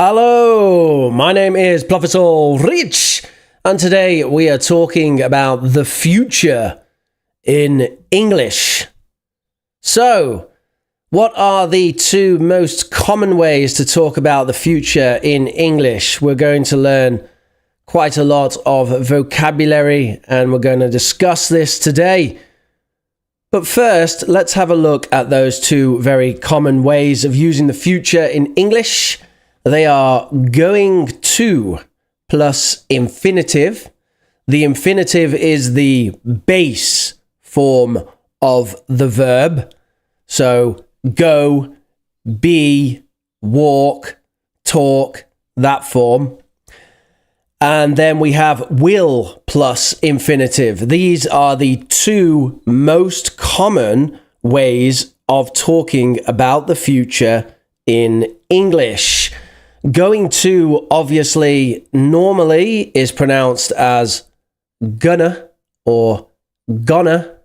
Hello, my name is Professor Rich, and today we are talking about the future in English. So, what are the two most common ways to talk about the future in English? We're going to learn quite a lot of vocabulary, and we're going to discuss this today. But first, let's have a look at those two very common ways of using the future in English. They are going to plus infinitive. The infinitive is the base form of the verb. So go, be, walk, talk, that form. And then we have will plus infinitive. These are the two most common ways of talking about the future in English. Going to, obviously, normally is pronounced as gonna or gonna,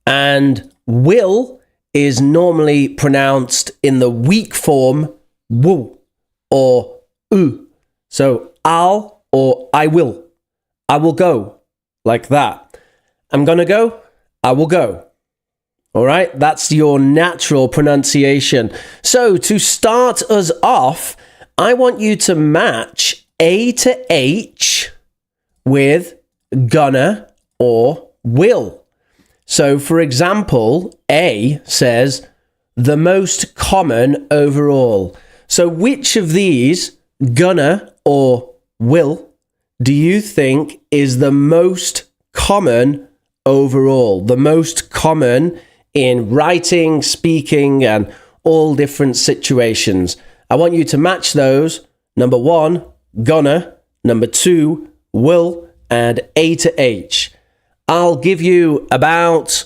and will is normally pronounced in the weak form woo or oo. So I'll or I will go, like that. I'm gonna go, I will go. All right, that's your natural pronunciation. So to start us off, I want you to match A to H with gonna or will. So, for example, A says the most common overall. So which of these, gonna or will, do you think is the most common overall? The most common in writing, speaking, and all different situations. I want you to match those. Number one, gonna. Number two, will. And A to H. I'll give you about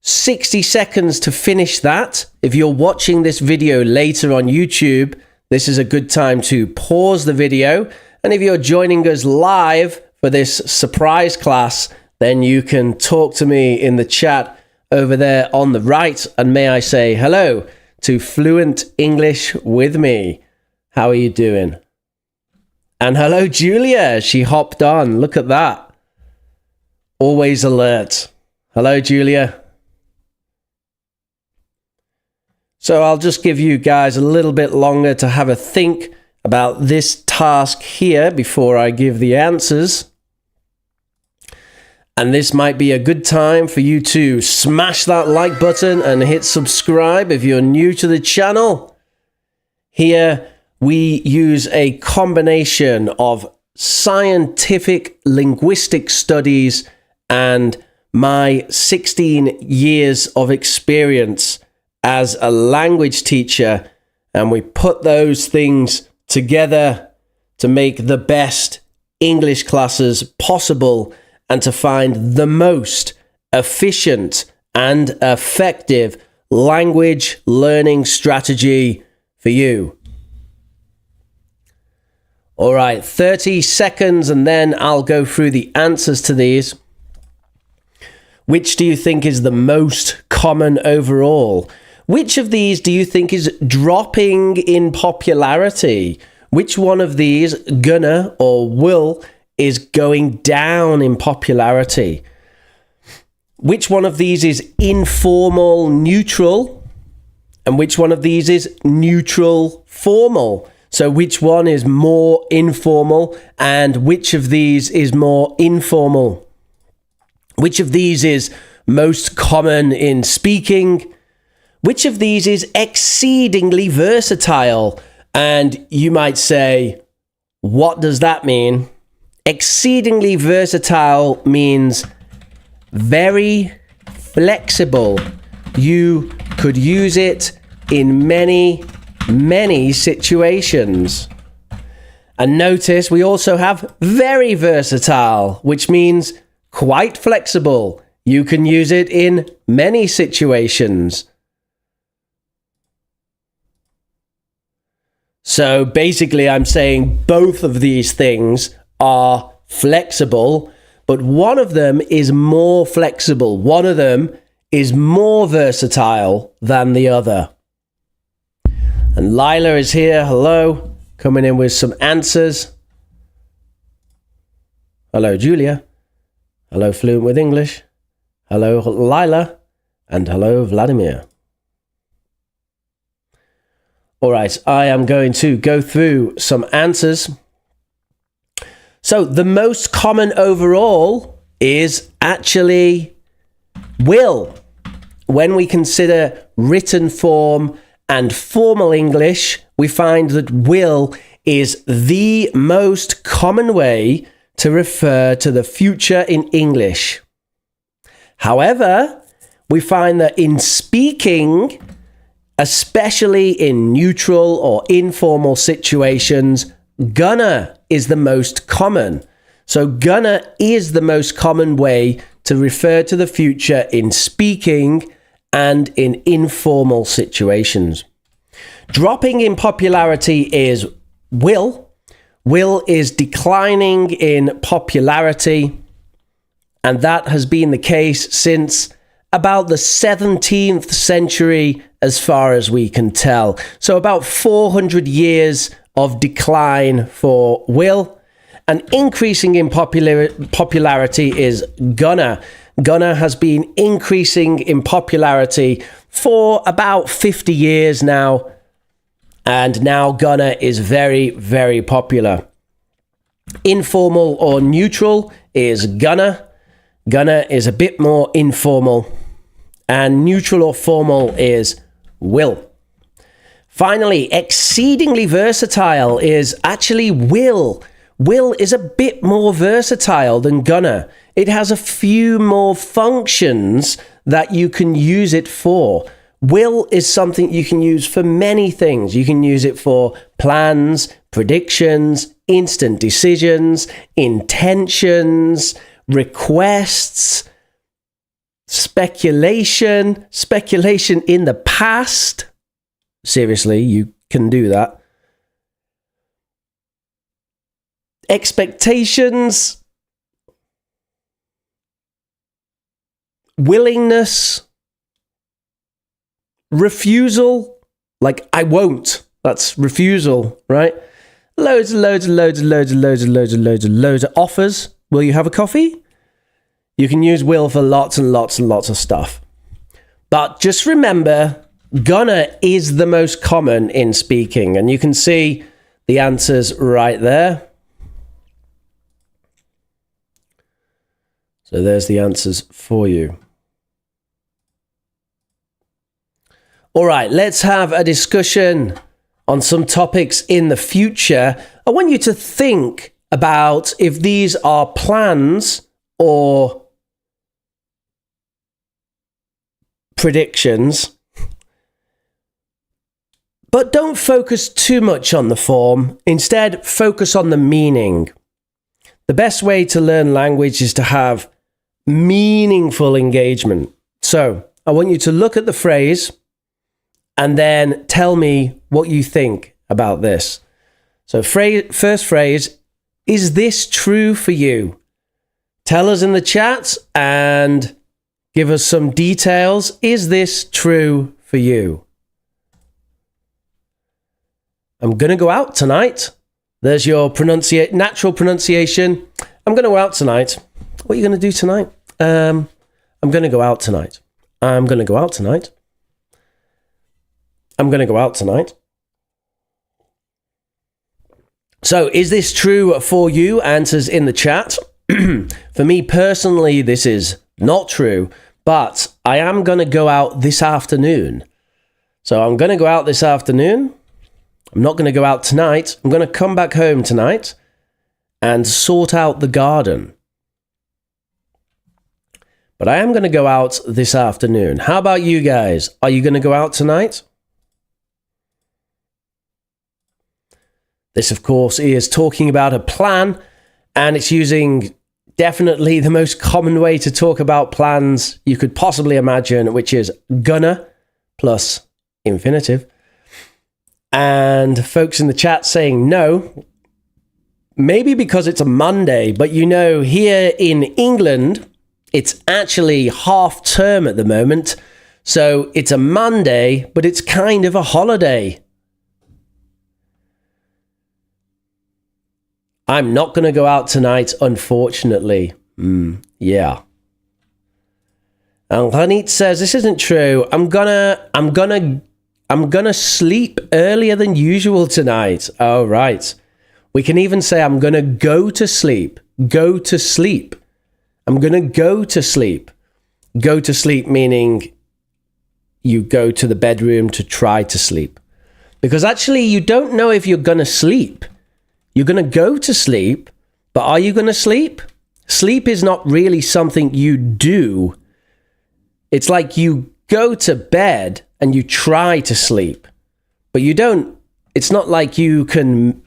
60 seconds to finish that. If you're watching this video later on YouTube, this is a good time to pause the video. And if you're joining us live for this surprise class, then you can talk to me in the chat over there on the right. And may I say hello to Fluent English with me. How are you doing? And hello, Julia. She hopped on. Look at that. Always alert. Hello, Julia. So I'll just give you guys a little bit longer to have a think about this task here before I give the answers. And this might be a good time for you to smash that like button and hit subscribe if you're new to the channel. Here we use a combination of scientific linguistic studies and my 16 years of experience as a language teacher. And we put those things together to make the best English classes possible and to find the most efficient and effective language learning strategy for you. All right, 30 seconds and then I'll go through the answers to these. Which do you think is the most common overall? Which of these do you think is dropping in popularity? Which one of these, gonna or will, is going down in popularity? Which one of these is informal neutral? And which one of these is neutral formal? So which one is more informal and which of these is more informal? Which of these is most common in speaking? Which of these is exceedingly versatile? And you might say, what does that mean? Exceedingly versatile means very flexible. You could use it in many situations. And notice we also have very versatile, which means quite flexible. You can use it in many situations. So basically I'm saying both of these things are flexible, but one of them is more flexible. One of them is more versatile than the other. And Lila is here. Hello. coming in with some answers. Hello, Julia. Hello, Fluent with English. Hello, Lila. And hello, Vladimir. All right, I am going to go through some answers. So the most common overall is actually will. When we consider written form and formal English, we find that will is the most common way to refer to the future in English. However, we find that in speaking, especially in neutral or informal situations, gonna is the most common. So gonna is the most common way to refer to the future in speaking and in informal situations. Dropping in popularity is will. Will is declining in popularity, and that has been the case since about the 17th century as far as we can tell. So about 400 years of decline for will, and increasing in popularity is gonna. Gonna has been increasing in popularity for about 50 years now, and now gonna is very, very popular. Informal or neutral is gonna. Gonna is a bit more informal, and neutral or formal is will. Finally, exceedingly versatile is actually will. Will is a bit more versatile than gonna. It has a few more functions that you can use it for. Will is something you can use for many things. You can use it for plans, predictions, instant decisions, intentions, requests, speculation in the past. Seriously, you can do that. Expectations, willingness, refusal, like I won't. That's refusal, right? Loads of offers. Will you have a coffee? You can use will for lots and lots and lots of stuff. But just remember, gonna is the most common in speaking, and you can see the answers right there. So there's the answers for you. All right, let's have a discussion on some topics in the future. I want you to think about if these are plans or predictions. But don't focus too much on the form. Instead, focus on the meaning. The best way to learn language is to have meaningful engagement. So I want you to look at the phrase and then tell me what you think about this. So first phrase, is this true for you? Tell us in the chat and give us some details. Is this true for you? I'm going to go out tonight. There's your natural pronunciation. I'm going to go out tonight. What are you going to do tonight? I'm going to go out tonight. I'm going to go out tonight. I'm going to go out tonight. So, is this true for you? Answers in the chat. For me personally, this is not true, but I am going to go out this afternoon. So, I'm going to go out this afternoon. I'm not going to go out tonight. I'm going to come back home tonight and sort out the garden. But I am going to go out this afternoon. How about you guys? Are you going to go out tonight? This, of course, is talking about a plan, and it's using definitely the most common way to talk about plans you could possibly imagine, which is gonna plus infinitive. And folks in the chat saying no, maybe because it's a Monday, but you know, here in England, it's actually half term at the moment. So it's a Monday, but it's kind of a holiday. I'm not going to go out tonight, unfortunately. Yeah. And Hanit says, this isn't true. I'm gonna sleep earlier than usual tonight. Oh, right. We can even say I'm gonna go to sleep. Go to sleep. I'm gonna go to sleep. Go to sleep meaning you go to the bedroom to try to sleep. Because actually you don't know if you're gonna sleep. You're gonna go to sleep, but are you gonna sleep? Sleep is not really something you do. It's like you go to bed and you try to sleep, but you don't. It's not like you can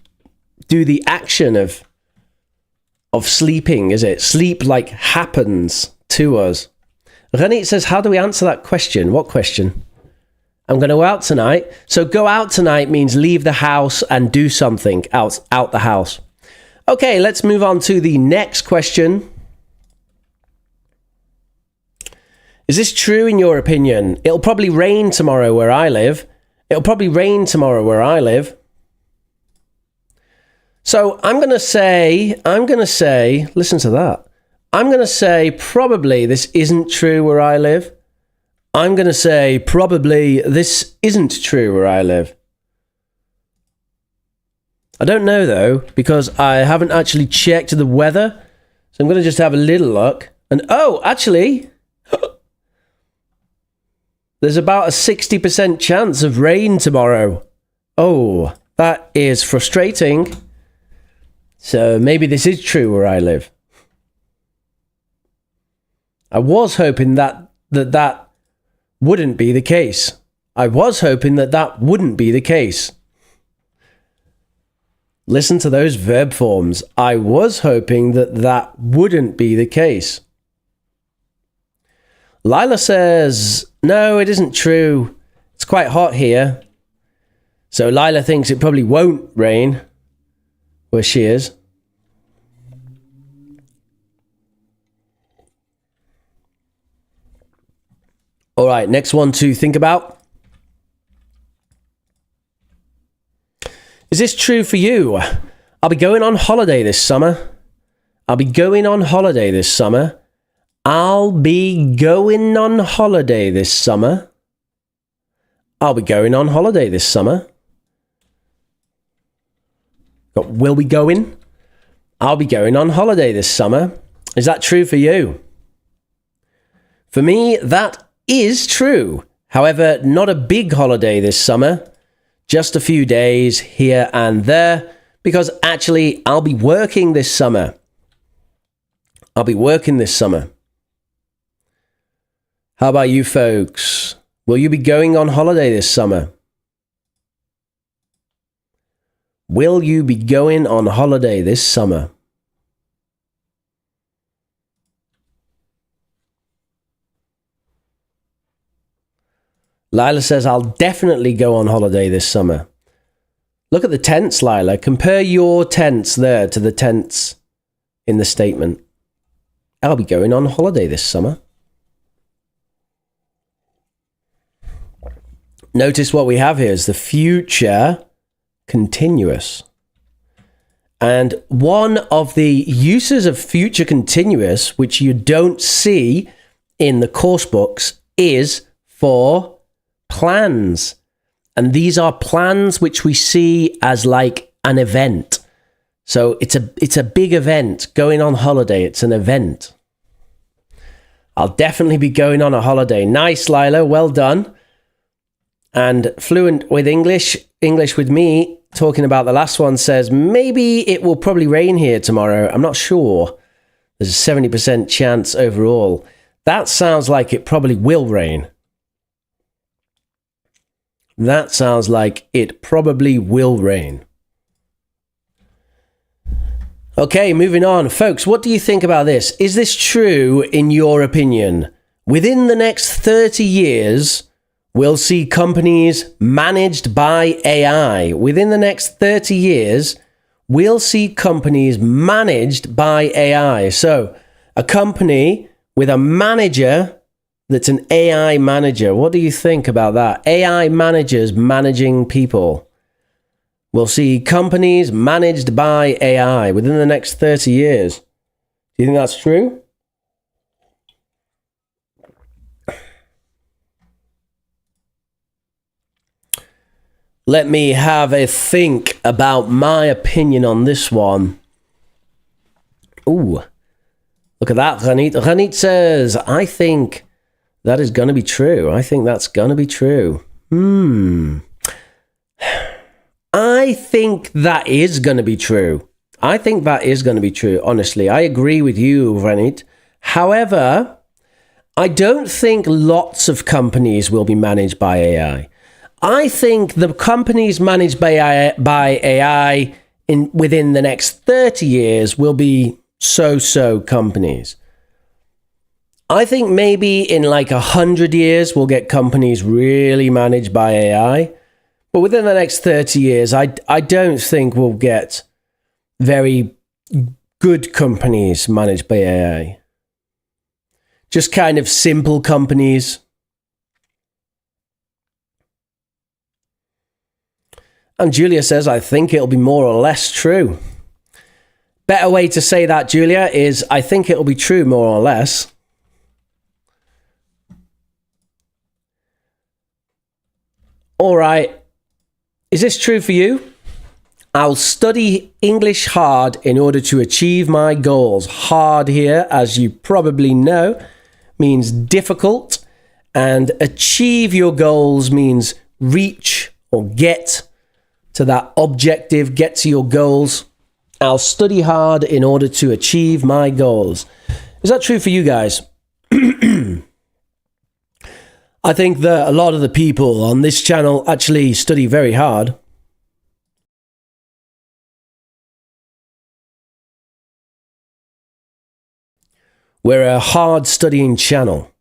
do the action of sleeping, is it? Sleep like happens to us. Renit says, how do we answer that question? What question? I'm going to go out tonight. So go out tonight means leave the house and do something out the house. Okay, let's move on to the next question. Is this true in your opinion? It'll probably rain tomorrow where I live. It'll probably rain tomorrow where I live. So I'm going to say, listen to that. I'm going to say probably this isn't true where I live. I'm going to say probably this isn't true where I live. I don't know though, because I haven't actually checked the weather. So I'm going to just have a little look. And oh, actually, there's about a 60% chance of rain tomorrow. Oh, that is frustrating. So maybe this is true where I live. I was hoping that wouldn't be the case. I was hoping that wouldn't be the case. Listen to those verb forms. I was hoping that wouldn't be the case. Lila says, no, it isn't true. It's quite hot here. So Lila thinks it probably won't rain where she is. All right, next one to think about. Is this true for you? I'll be going on holiday this summer. I'll be going on holiday this summer. I'll be going on holiday this summer. I'll be going on holiday this summer. Got will be going. I'll be going on holiday this summer. Is that true for you? For me, that is true. However, not a big holiday this summer. Just a few days here and there. Because actually, I'll be working this summer. I'll be working this summer. How about you folks? Will you be going on holiday this summer? Will you be going on holiday this summer? Lila says, I'll definitely go on holiday this summer. Look at the tense, Lila. Compare your tense there to the tense in the statement. I'll be going on holiday this summer. Notice what we have here is the future continuous. And one of the uses of future continuous, which you don't see in the course books, is for plans. And these are plans which we see as like an event. So it's a big event. Going on holiday, it's an event. I'll definitely be going on a holiday. Nice, Lila. Well done. And fluent with English with me, talking about the last one, says, maybe it will probably rain here tomorrow. I'm not sure. There's a 70% chance overall. That sounds like it probably will rain. That sounds like it probably will rain. Okay, moving on. Folks, what do you think about this? Is this true in your opinion? Within the next 30 years, we'll see companies managed by AI. Within the next 30 years, we'll see companies managed by AI. So, a company with a manager that's an AI manager. What do you think about that? AI managers managing people. we'll see companies managed by AI within the next 30 years. Do you think that's true? Let me have a think about my opinion on this one. Ooh, look at that, Ranit. Ranit says, I think that is going to be true. I think that's going to be true. I think that is going to be true. I think that is going to be true, honestly. I agree with you, Ranit. However, I don't think lots of companies will be managed by AI. I think the companies managed by AI within the next 30 years will be so-so companies. I think maybe in like 100 years, we'll get companies really managed by AI. But within the next 30 years, I don't think we'll get very good companies managed by AI. Just kind of simple companies. And Julia says, I think it'll be more or less true. Better way to say that, Julia, is I think it'll be true more or less. All right. Is this true for you? I'll study English hard in order to achieve my goals. Hard here, as you probably know, means difficult. And achieve your goals means reach or get to that objective, get to your goals. I'll study hard in order to achieve my goals. Is that true for you guys? I think that a lot of the people on this channel actually study very hard. We're a hard studying channel.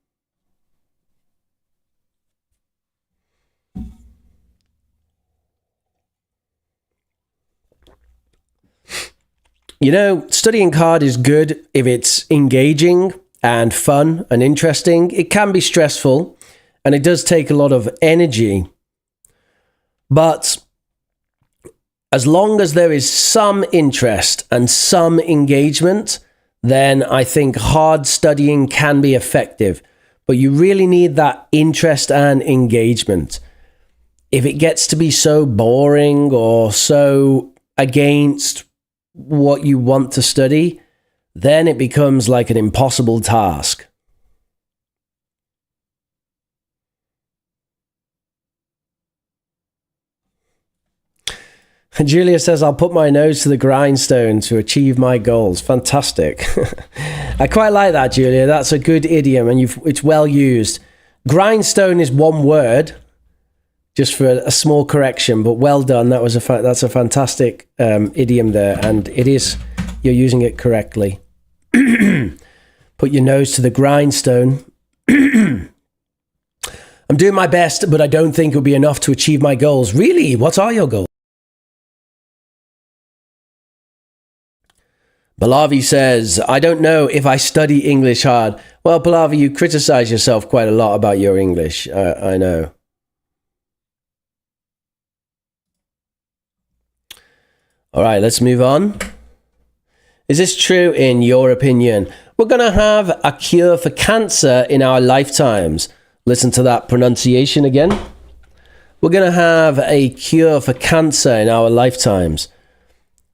You know, studying hard is good if it's engaging and fun and interesting. It can be stressful and it does take a lot of energy. But as long as there is some interest and some engagement, then I think hard studying can be effective. But you really need that interest and engagement. If it gets to be so boring or so against what you want to study, then it becomes like an impossible task. Julia says, I'll put my nose to the grindstone to achieve my goals. Fantastic. I quite like that, Julia. That's a good idiom and it's well used. Grindstone is one word, just for a small correction, but well done. That's a fantastic idiom there, and it is, you're using it correctly. Put your nose to the grindstone. I'm doing my best, but I don't think it'll be enough to achieve my goals. Really? What are your goals? Pallavi says, I don't know if I study English hard. Well, Pallavi, you criticize yourself quite a lot about your English. I know. All right, let's move on. Is this true in your opinion? We're going to have a cure for cancer in our lifetimes. Listen to that pronunciation again. We're going to have a cure for cancer in our lifetimes.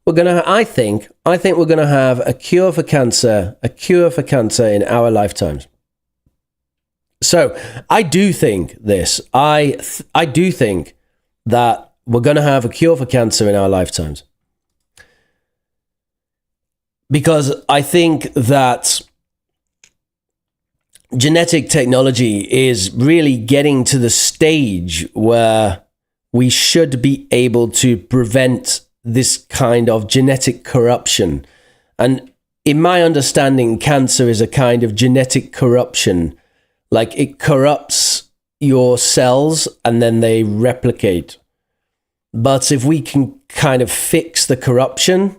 I think we're going to have a cure for cancer in our lifetimes. So I do think this. I do think that we're going to have a cure for cancer in our lifetimes. Because I think that genetic technology is really getting to the stage where we should be able to prevent this kind of genetic corruption. And in my understanding, cancer is a kind of genetic corruption. Like it corrupts your cells and then they replicate. But if we can kind of fix the corruption,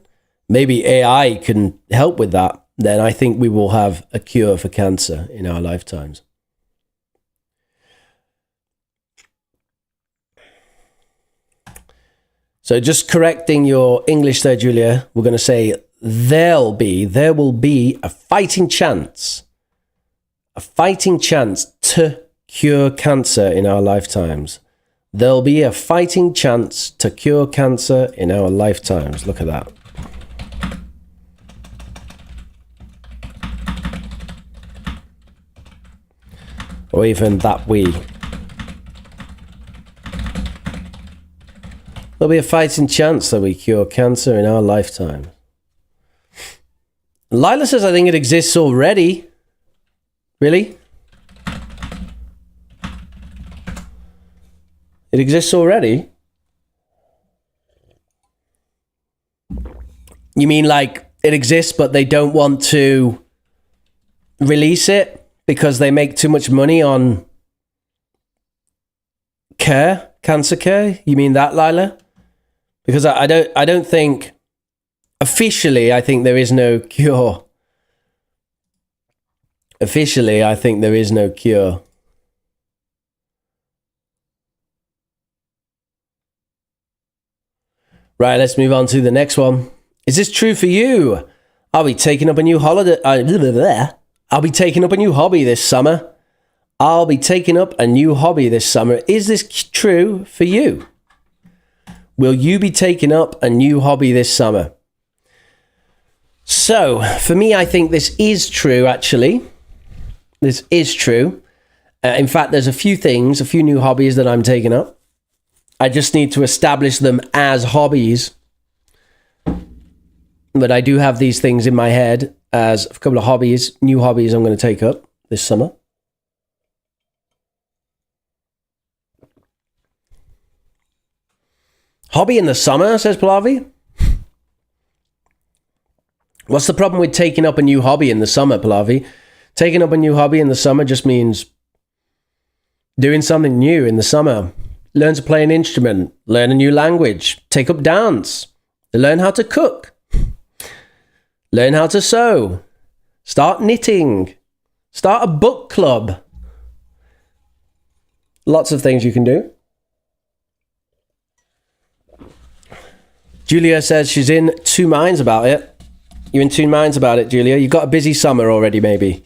maybe AI can help with that, then I think we will have a cure for cancer in our lifetimes. So just correcting your English there, Julia, we're going to say there will be a fighting chance to cure cancer in our lifetimes. There'll be a fighting chance to cure cancer in our lifetimes. Look at that. Or even that we. There'll be a fighting chance that we cure cancer in our lifetime. Lila says, I think it exists already. Really? It exists already? You mean like it exists, but they don't want to release it because they make too much money on cancer care? You mean that, Lila? Because I don't think officially, I think there is no cure. Officially, I think there is no cure. Right, let's move on to the next one. Is this true for you? I'll be taking up a new holiday. I'll be taking up a new hobby this summer. Is this true for you? Will you be taking up a new hobby this summer? So, for me, I think this is true, actually. This is true. In fact, there's a few new hobbies that I'm taking up. I just need to establish them as hobbies. But I do have these things in my head as a couple of new hobbies I'm going to take up this summer. Hobby in the summer, says Pallavi. What's the problem with taking up a new hobby in the summer, Pallavi? Taking up a new hobby in the summer just means doing something new in the summer. Learn to play an instrument, learn a new language, take up dance, learn how to cook, learn how to sew, start knitting, start a book club. Lots of things you can do. Julia says she's in two minds about it. You're in two minds about it, Julia. You've got a busy summer already, maybe.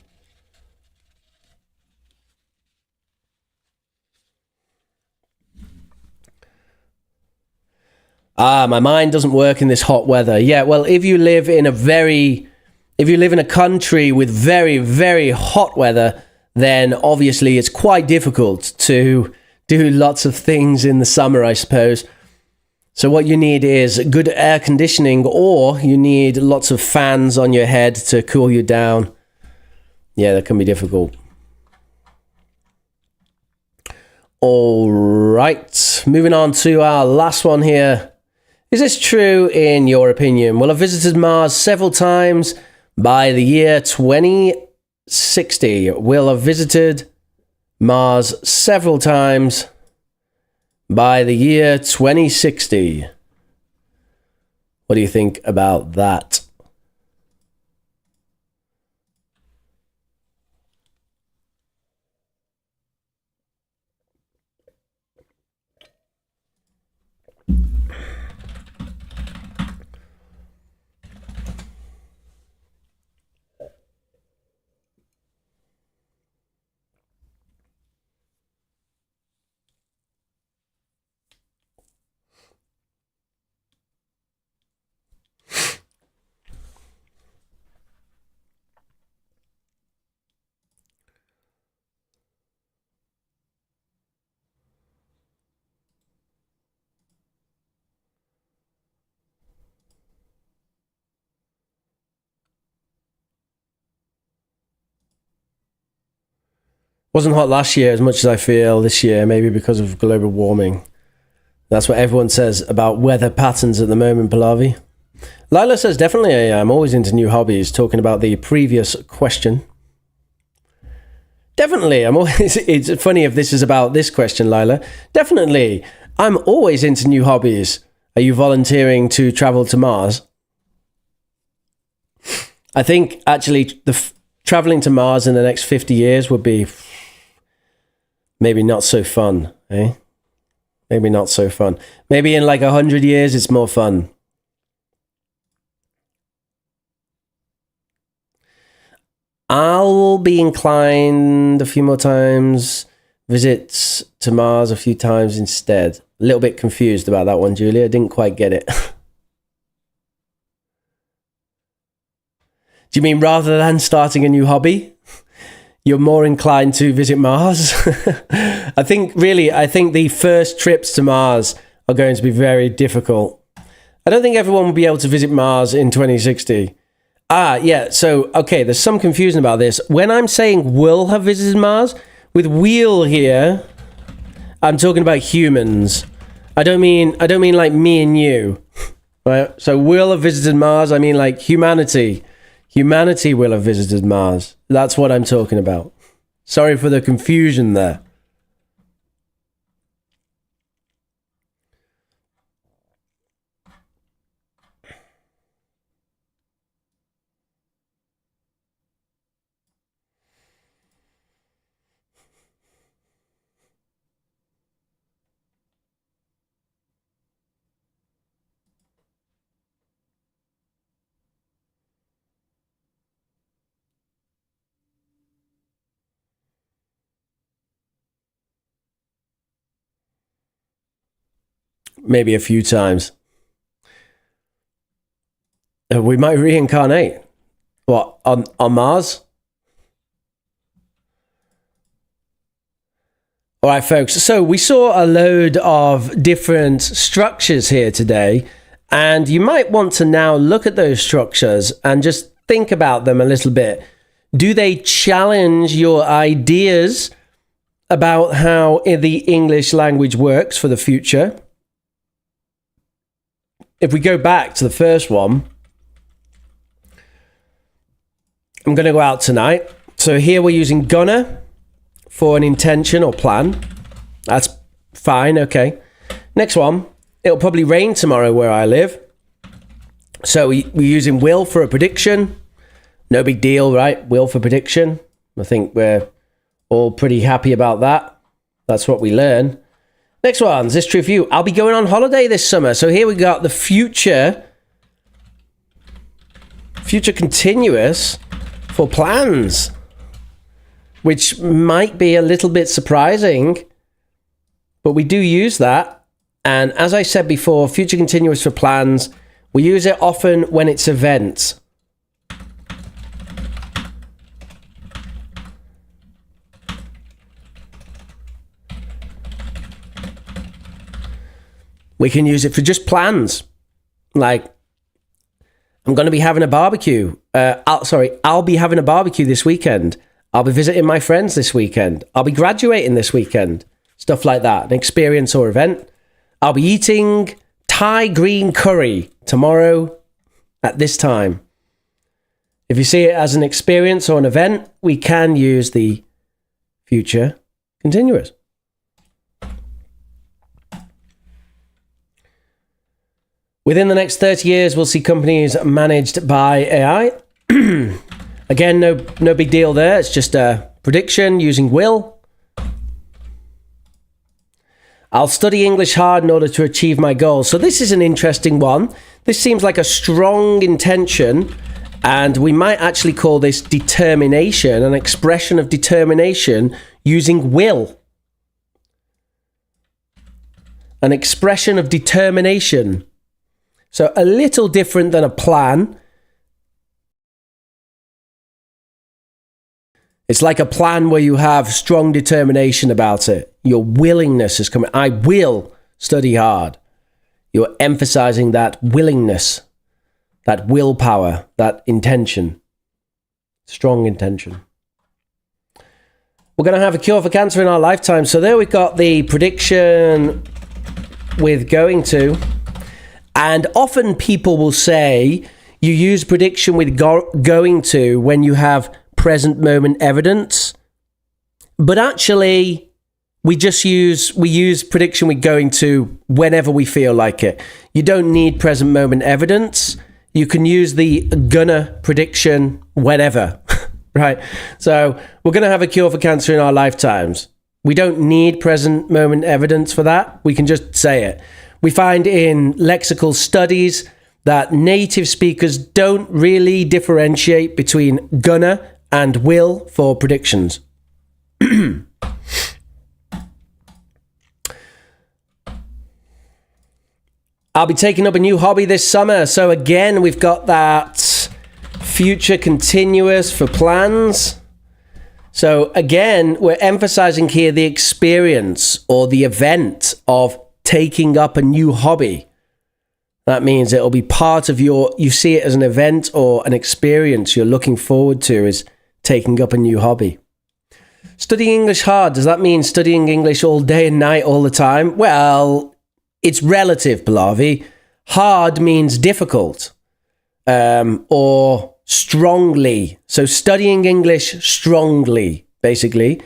My mind doesn't work in this hot weather. Yeah, well, if you live in a country with very, very hot weather, then obviously it's quite difficult to do lots of things in the summer, I suppose. So what you need is good air conditioning, or you need lots of fans on your head to cool you down. Yeah, that can be difficult. All right, moving on to our last one here. Is this true in your opinion? Well, I've visited Mars several times by the year 2060. Will have visited Mars several times by the year 2060. What do you think about that? Wasn't hot last year as much as I feel this year, maybe because of global warming. That's what everyone says about weather patterns at the moment, Pallavi. Lila says, definitely, I'm always into new hobbies, talking about the previous question. Definitely, it's funny if this is about this question, Lila. Definitely, I'm always into new hobbies. Are you volunteering to travel to Mars? I think, actually, traveling to Mars in the next 50 years would be maybe not so fun, eh? maybe not so fun. Maybe in like 100 years, it's more fun. I'll be inclined a few more times, visits to Mars a few times instead. A little bit confused about that one, Julia. Didn't quite get it. Do you mean rather than starting a new hobby, you're more inclined to visit Mars? I think the first trips to Mars are going to be very difficult. I don't think everyone will be able to visit Mars in 2060. Yeah, so, okay, there's some confusion about this. When I'm saying will have visited Mars, with "will" here, I'm talking about humans. I don't mean like me and you, right? So will have visited Mars, I mean like humanity. Humanity will have visited Mars. That's what I'm talking about. Sorry for the confusion there. Maybe a few times. We might reincarnate. What, on Mars? All right, folks. So we saw a load of different structures here today, and you might want to now look at those structures and just think about them a little bit. Do they challenge your ideas about how the English language works for the future? If we go back to the first one, I'm going to go out tonight. So here we're using gonna for an intention or plan. That's fine, okay. Next one, it'll probably rain tomorrow where I live. So we're using will for a prediction. No big deal, right? Will for prediction. I think we're all pretty happy about that. That's what we learn. Next one, is this true for you? I'll be going on holiday this summer. So here we got the future continuous for plans, which might be a little bit surprising, but we do use that. And as I said before, future continuous for plans, we use it often when it's events. We can use it for just plans. Like, I'm going to be having a barbecue. I'll be having a barbecue this weekend. I'll be visiting my friends this weekend. I'll be graduating this weekend. Stuff like that. An experience or event. I'll be eating Thai green curry tomorrow at this time. If you see it as an experience or an event, we can use the future continuous. Within the next 30 years, we'll see companies managed by AI. Again, no big deal there. It's just a prediction using will. I'll study English hard in order to achieve my goals. So this is an interesting one. This seems like a strong intention, and we might actually call this determination, an expression of determination using will. An expression of determination. So a little different than a plan. It's like a plan where you have strong determination about it. Your willingness is coming. I will study hard. You're emphasizing that willingness, that willpower, that intention. Strong intention. We're going to have a cure for cancer in our lifetime. So there we've got the prediction with going to. And often people will say you use prediction with going to when you have present moment evidence. But actually, we use prediction with going to whenever we feel like it. You don't need present moment evidence. You can use the gonna prediction whenever, right? So we're going to have a cure for cancer in our lifetimes. We don't need present moment evidence for that. We can just say it. We find in lexical studies that native speakers don't really differentiate between gonna and will for predictions. I'll be taking up a new hobby this summer. So again, we've got that future continuous for plans. So again, we're emphasizing here the experience or the event of taking up a new hobby. That means it'll be part of you see it as an event or an experience you're looking forward to is taking up a new hobby. Studying English hard, does that mean studying English all day and night all the time? Well, it's relative, Pallavi. Hard means difficult or strongly. So studying English strongly, basically.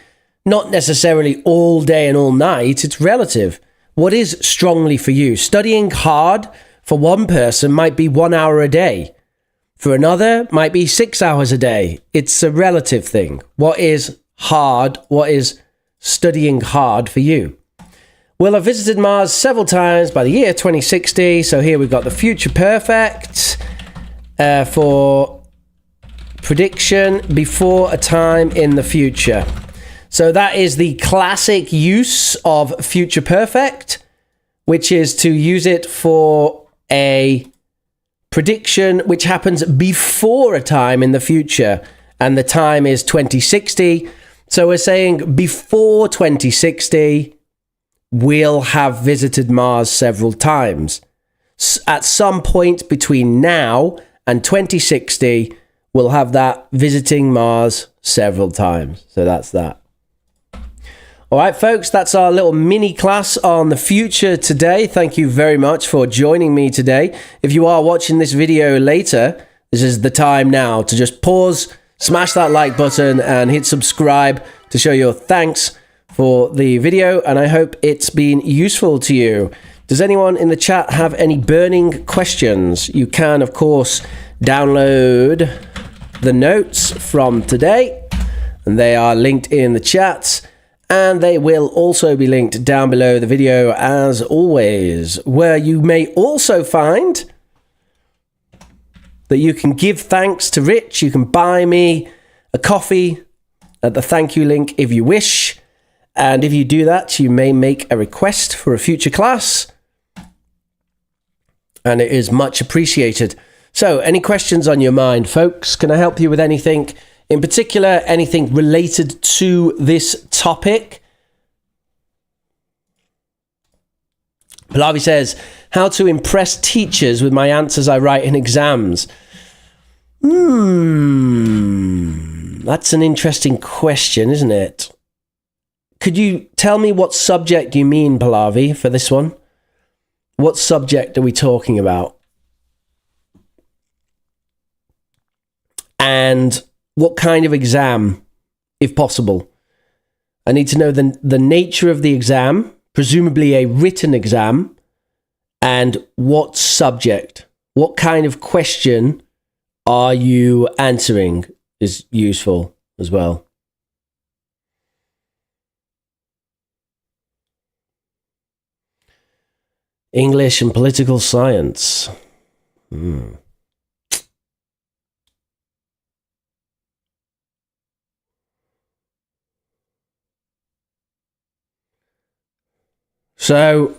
Not necessarily all day and all night. It's relative. What is strongly for you? Studying hard for one person might be 1 hour a day. For another, might be 6 hours a day. It's a relative thing. What is hard? What is studying hard for you? We'll have visited Mars several times by the year 2060. So here we've got the future perfect for prediction before a time in the future. So that is the classic use of future perfect, which is to use it for a prediction which happens before a time in the future. And the time is 2060. So we're saying before 2060, we'll have visited Mars several times. At some point between now and 2060, we'll have that visiting Mars several times. So that's that. All right, folks, that's our little mini class on the future today. Thank you very much for joining me today. If you are watching this video later, this is the time now to just pause, smash that like button and hit subscribe to show your thanks for the video, and I hope it's been useful to you. Does anyone in the chat have any burning questions? You can, of course, download the notes from today, and they are linked in the chat, and they will also be linked down below the video as always, where you may also find that you can give thanks to Rich. You can buy me a coffee at the thank you link if you wish. And if you do that, you may make a request for a future class. And it is much appreciated. So, any questions on your mind, folks? Can I help you with anything in particular? Anything related to this topic? Pallavi says, how to impress teachers with my answers I write in exams. That's an interesting question, isn't it? Could you tell me what subject you mean, Pallavi, for this one? What subject are we talking about? And what kind of exam, if possible? I need to know the nature of the exam, presumably a written exam, and what subject, what kind of question are you answering is useful as well. English and political science. So,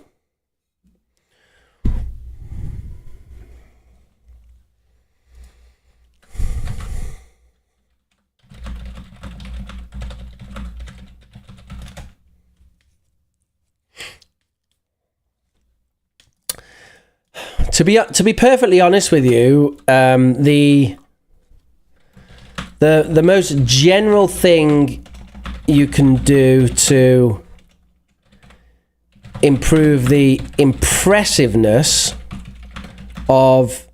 to be perfectly honest with you, the most general thing you can do to improve the impressiveness of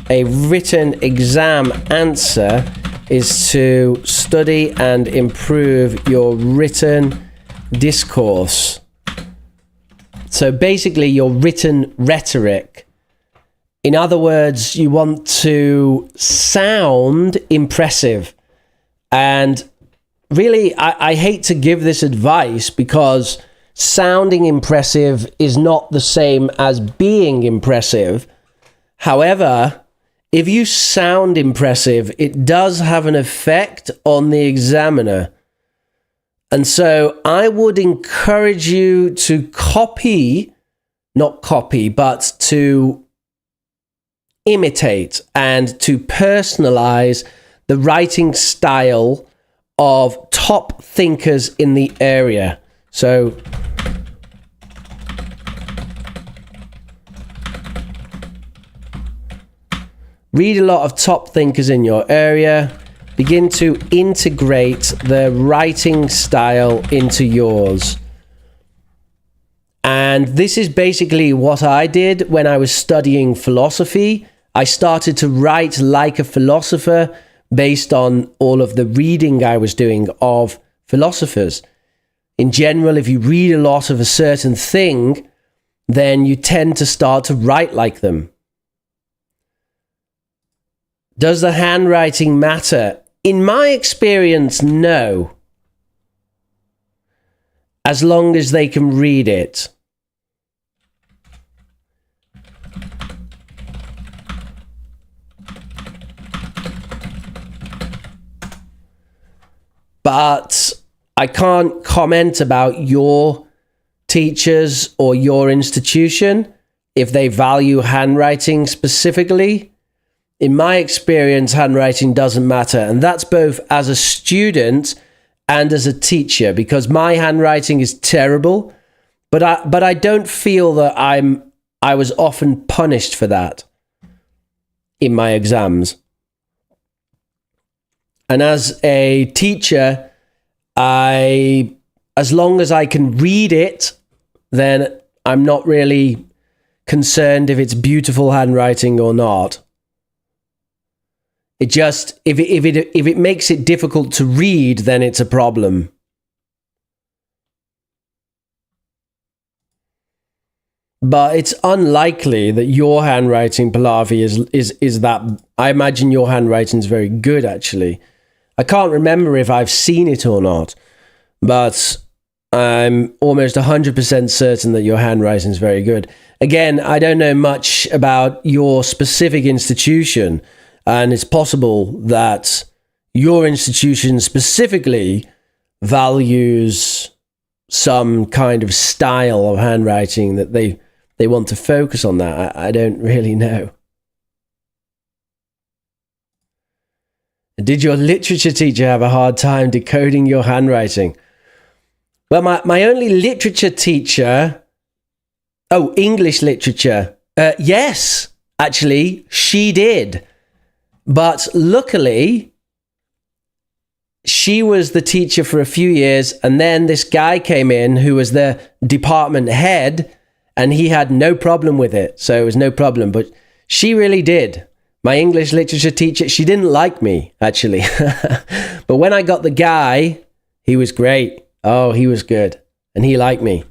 a written exam answer is to study and improve your written discourse. So basically your written rhetoric. In other words, you want to sound impressive. And really, I hate to give this advice because sounding impressive is not the same as being impressive. However, if you sound impressive, it does have an effect on the examiner. And so I would encourage you to not copy, but to imitate and to personalize the writing style of top thinkers in the area. So read a lot of top thinkers in your area. Begin to integrate their writing style into yours. And this is basically what I did when I was studying philosophy. I started to write like a philosopher based on all of the reading I was doing of philosophers. In general, if you read a lot of a certain thing, then you tend to start to write like them. Does the handwriting matter? In my experience, no. As long as they can read it. But I can't comment about your teachers or your institution if they value handwriting specifically. In my experience, handwriting doesn't matter. And that's both as a student and as a teacher, because my handwriting is terrible, but I don't feel that I was often punished for that in my exams. And as a teacher, as long as I can read it, then I'm not really concerned if it's beautiful handwriting or not. It just, if it makes it difficult to read, then it's a problem. But it's unlikely that your handwriting, Pallavi, is that. I imagine your handwriting is very good, actually. I can't remember if I've seen it or not, but I'm almost 100% certain that your handwriting is very good. Again, I don't know much about your specific institution, and it's possible that your institution specifically values some kind of style of handwriting that they want to focus on that. I don't really know. Did your literature teacher have a hard time decoding your handwriting? Well, my only literature teacher... Oh, English literature. Yes, actually, she did. But luckily, she was the teacher for a few years, and then this guy came in who was the department head, and he had no problem with it. So it was no problem, but she really did. My English literature teacher, she didn't like me, actually. But when I got the guy, he was great. Oh, he was good. And he liked me.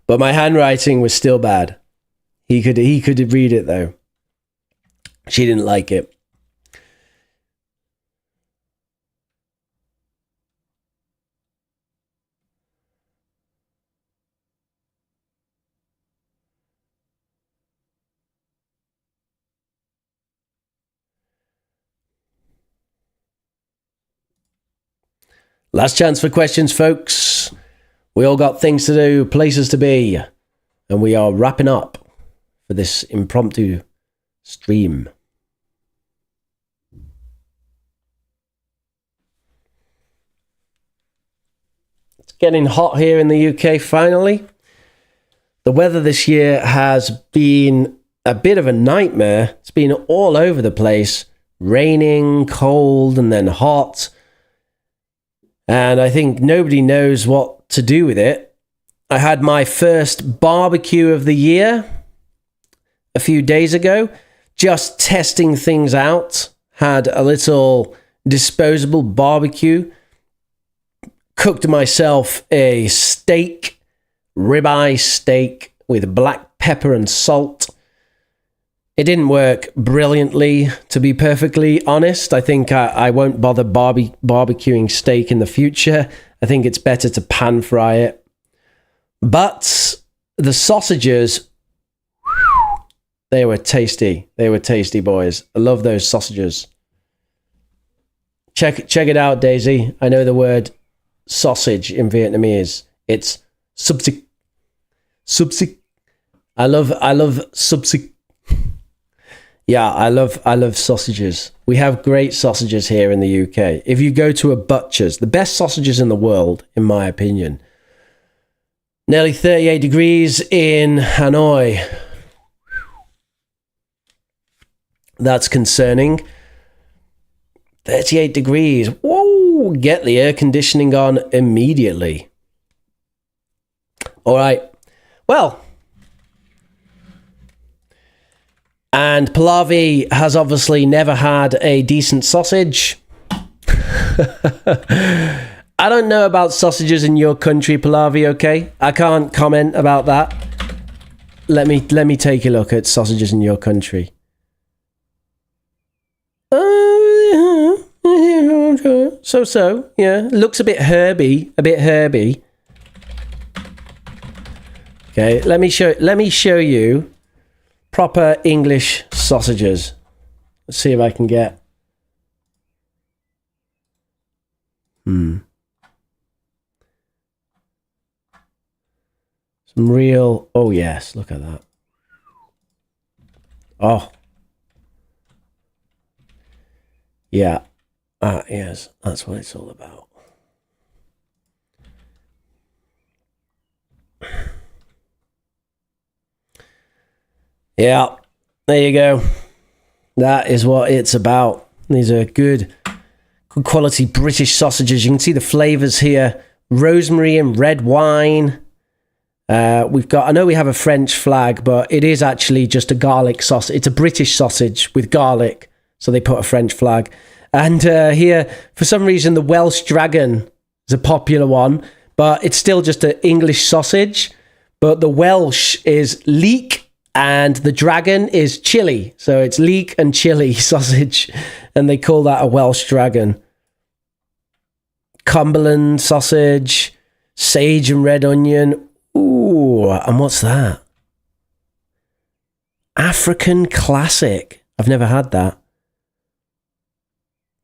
But my handwriting was still bad. He could read it, though. She didn't like it. Last chance for questions, folks. We all got things to do, places to be, and we are wrapping up for this impromptu stream. It's getting hot here in the UK finally. The weather this year has been a bit of a nightmare. It's been all over the place. Raining, cold, and then hot. And I think nobody knows what to do with it. I had my first barbecue of the year a few days ago, just testing things out. Had a little disposable barbecue. Cooked myself a steak, ribeye steak with black pepper and salt It didn't work brilliantly, to be perfectly honest. I think I won't bother barbecuing steak in the future. I think it's better to pan fry it. But the sausages, they were tasty. They were tasty, boys. I love those sausages. Check it out, Daisy. I know the word sausage in Vietnamese. It's subsik. Subsik. I love subsik. Yeah, I love sausages. We have great sausages here in the UK. If you go to a butcher's, the best sausages in the world, in my opinion. Nearly 38 degrees in Hanoi. That's concerning. 38 degrees. Whoa, get the air conditioning on immediately. All right. Well, and Pallavi has obviously never had a decent sausage. I don't know about sausages in your country, Pallavi, okay? I can't comment about that. Let me take a look at sausages in your country. So, yeah. Looks a bit herby. Okay, let me show you proper English sausages. Let's see if I can get. Some real. Oh yes, look at that. Oh. Yeah. Yes, that's what it's all about. Yeah, there you go. That is what it's about. These are good quality British sausages. You can see the flavors here. Rosemary and red wine. We've got, I know we have a French flag, but it is actually just a garlic sausage. It's a British sausage with garlic. So they put a French flag. And here, for some reason, the Welsh dragon is a popular one, but it's still just an English sausage. But the Welsh is leek and the dragon is chili. So it's leek and chili sausage. And they call that a Welsh dragon. Cumberland sausage, sage and red onion. Ooh, and what's that? African classic. I've never had that.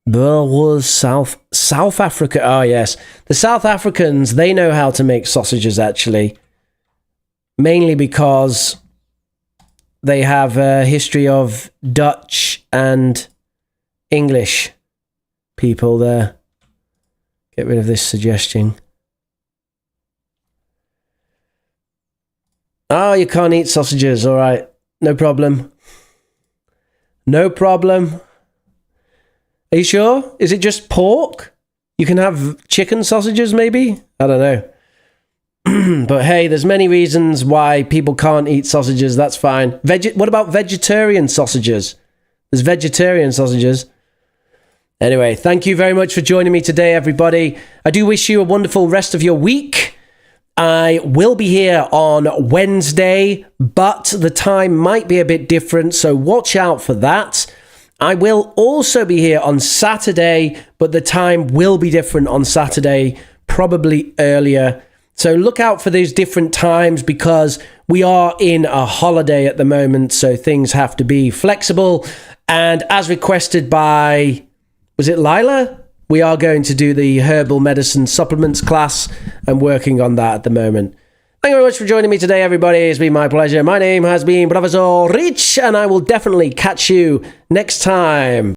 Was South Africa. Oh, yes. The South Africans, they know how to make sausages, actually. Mainly because they have a history of Dutch and English people there. Get rid of this suggestion. Oh, you can't eat sausages. All right. No problem. No problem. Are you sure? Is it just pork? You can have chicken sausages, maybe? I don't know. But hey, there's many reasons why people can't eat sausages. That's fine. What about vegetarian sausages? There's vegetarian sausages. Anyway, thank you very much for joining me today, everybody. I do wish you a wonderful rest of your week. I will be here on Wednesday, but the time might be a bit different, so watch out for that. I will also be here on Saturday, but the time will be different on Saturday, probably earlier. So look out for these different times because we are in a holiday at the moment, so things have to be flexible. And as requested by, was it Lila? We are going to do the herbal medicine supplements class. I'm working on that at the moment. Thank you very much for joining me today, everybody. It's been my pleasure. My name has been Professor Rich, and I will definitely catch you next time.